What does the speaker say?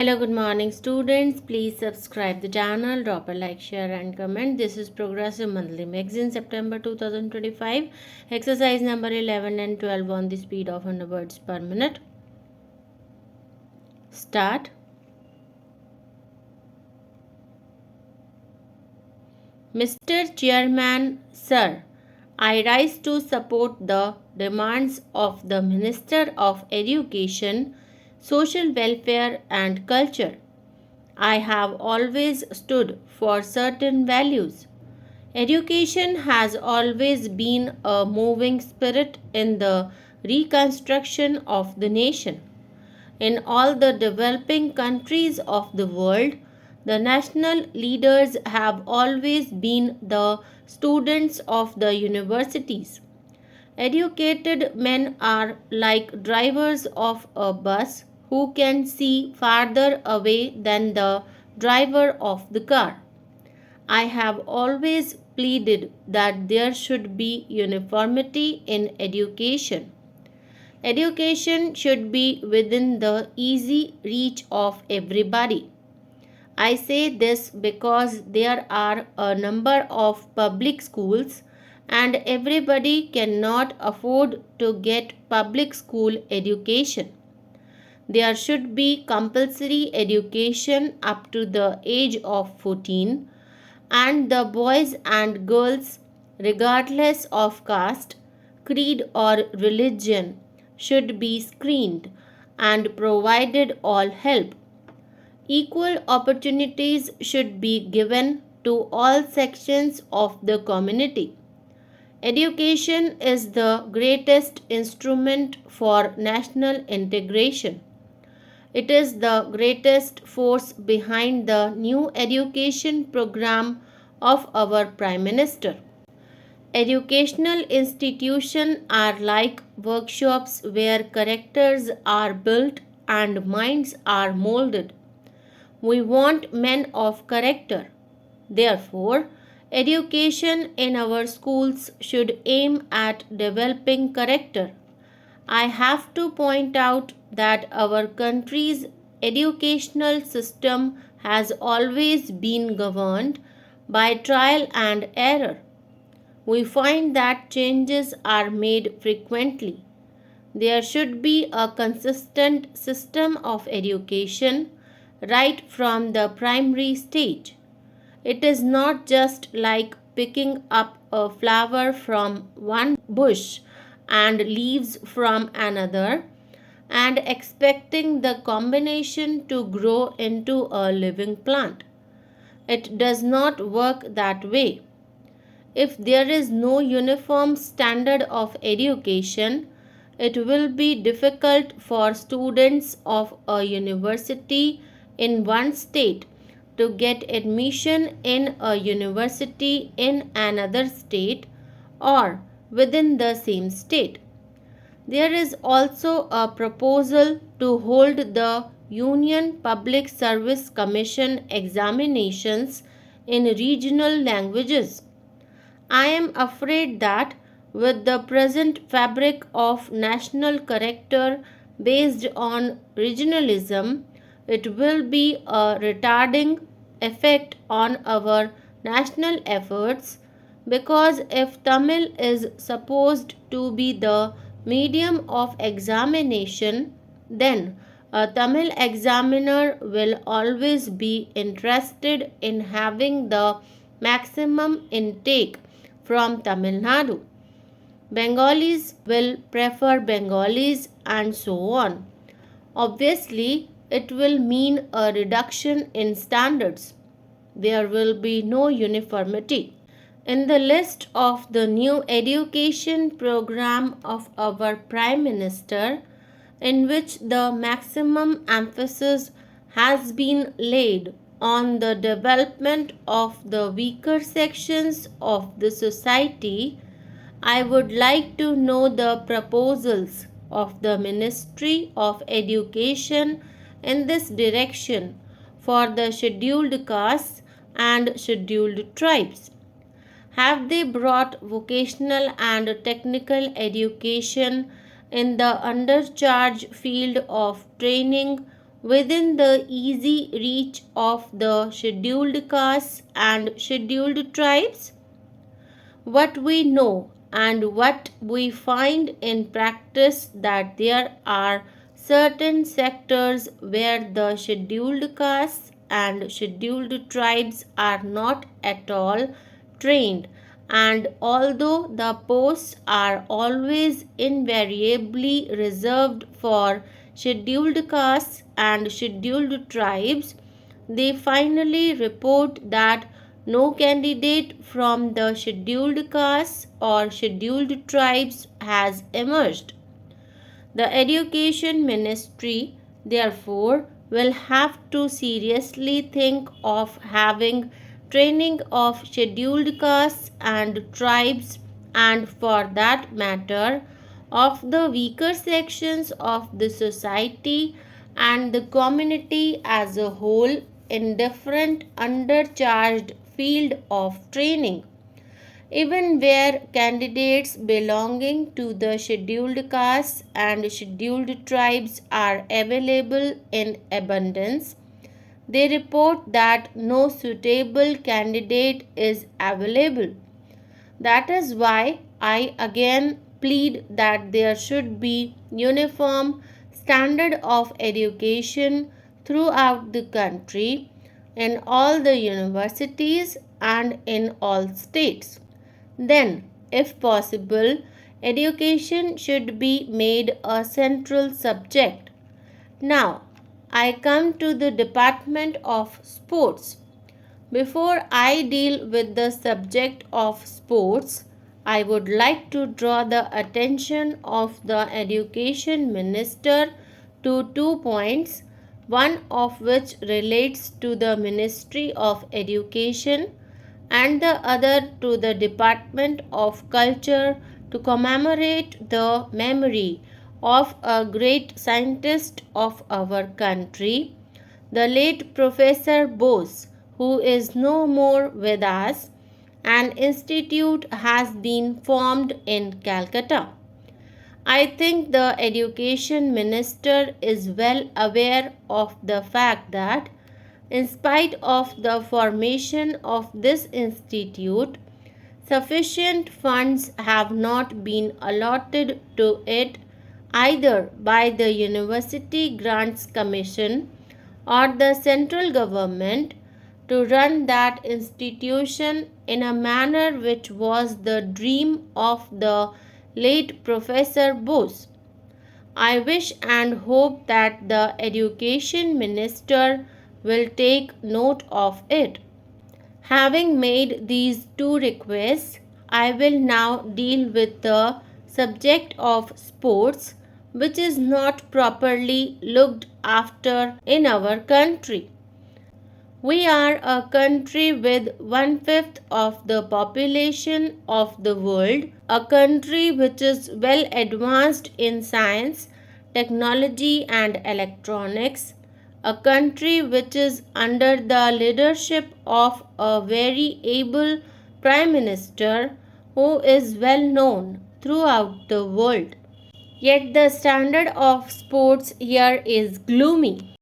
Hello, good morning students. Please subscribe the channel, drop a like, share and comment. This is Progressive Monthly Magazine September 2025. Exercise number 11 and 12 on the speed of 100 words per minute. Start. Mr. Chairman, Sir, I rise to support the demands of the Minister of Education, Social Welfare and Culture. I have always stood for certain values. Education has always been a moving spirit in the reconstruction of the nation. In all the developing countries of the world, the national leaders have always been the students of the universities. Educated men are like drivers of a bus who can see farther away than the driver of the car. I have always pleaded that there should be uniformity in education. Education should be within the easy reach of everybody. I say this because there are a number of public schools and everybody cannot afford to get public school education. There should be compulsory education up to the age of 14, and the boys and girls, regardless of caste, creed, or religion, should be screened and provided all help. Equal opportunities should be given to all sections of the community. Education is the greatest instrument for national integration. It is the greatest force behind the new education program of our Prime Minister. Educational institutions are like workshops where characters are built and minds are molded. We want men of character. Therefore, education in our schools should aim at developing character. I have to point out that our country's educational system has always been governed by trial and error. We find that changes are made frequently. There should be a consistent system of education right from the primary stage. It is not just like picking up a flower from one bush and leaves from another and expecting the combination to grow into a living plant. It does not work that way. If there is no uniform standard of education, it will be difficult for students of a university in one state to get admission in a university in another state or within the same state. There is also a proposal to hold the Union Public Service Commission examinations in regional languages. I am afraid that with the present fabric of national character based on regionalism, it will be a retarding effect on our national efforts, because if Tamil is supposed to be the medium of examination, then a Tamil examiner will always be interested in having the maximum intake from Tamil Nadu. Bengalis will prefer Bengalis and so on. Obviously, it will mean a reduction in standards. There will be no uniformity. In the list of the new education program of our Prime Minister, in which the maximum emphasis has been laid on the development of the weaker sections of the society, I would like to know the proposals of the Ministry of Education in this direction for the scheduled castes and scheduled tribes. Have they brought vocational and technical education in the undercharge field of training within the easy reach of the scheduled castes and scheduled tribes? What we know and what we find in practice that there are certain sectors where the scheduled castes and scheduled tribes are not at all trained, and although the posts are always invariably reserved for scheduled castes and scheduled tribes, they finally report that no candidate from the scheduled castes or scheduled tribes has emerged. The Education Ministry, therefore, will have to seriously think of having training of scheduled castes and tribes, and for that matter, of the weaker sections of the society and the community as a whole in different undercharged field of training. Even where candidates belonging to the scheduled castes and scheduled tribes are available in abundance, they report that no suitable candidate is available. That is why I again plead that there should be uniform standard of education throughout the country, in all the universities and in all states. Then, if possible, education should be made a central subject. Now, I come to the Department of Sports. Before I deal with the subject of sports, I would like to draw the attention of the Education Minister to 2 points, one of which relates to the Ministry of Education and the other to the Department of Culture, to commemorate the memory of a great scientist of our country, the late Professor Bose, who is no more with us. An institute has been formed in Calcutta. I think the Education Minister is well aware of the fact that, in spite of the formation of this institute, sufficient funds have not been allotted to it either by the University Grants Commission or the central government to run that institution in a manner which was the dream of the late Professor Bose. I wish and hope that the Education Minister will take note of it. Having made these two requests, I will now deal with the subject of sports, which is not properly looked after in our country. We are a country with 1/5 of the population of the world, a country which is well advanced in science, technology, and electronics, a country which is under the leadership of a very able Prime Minister who is well known throughout the world. Yet the standard of sports here is gloomy.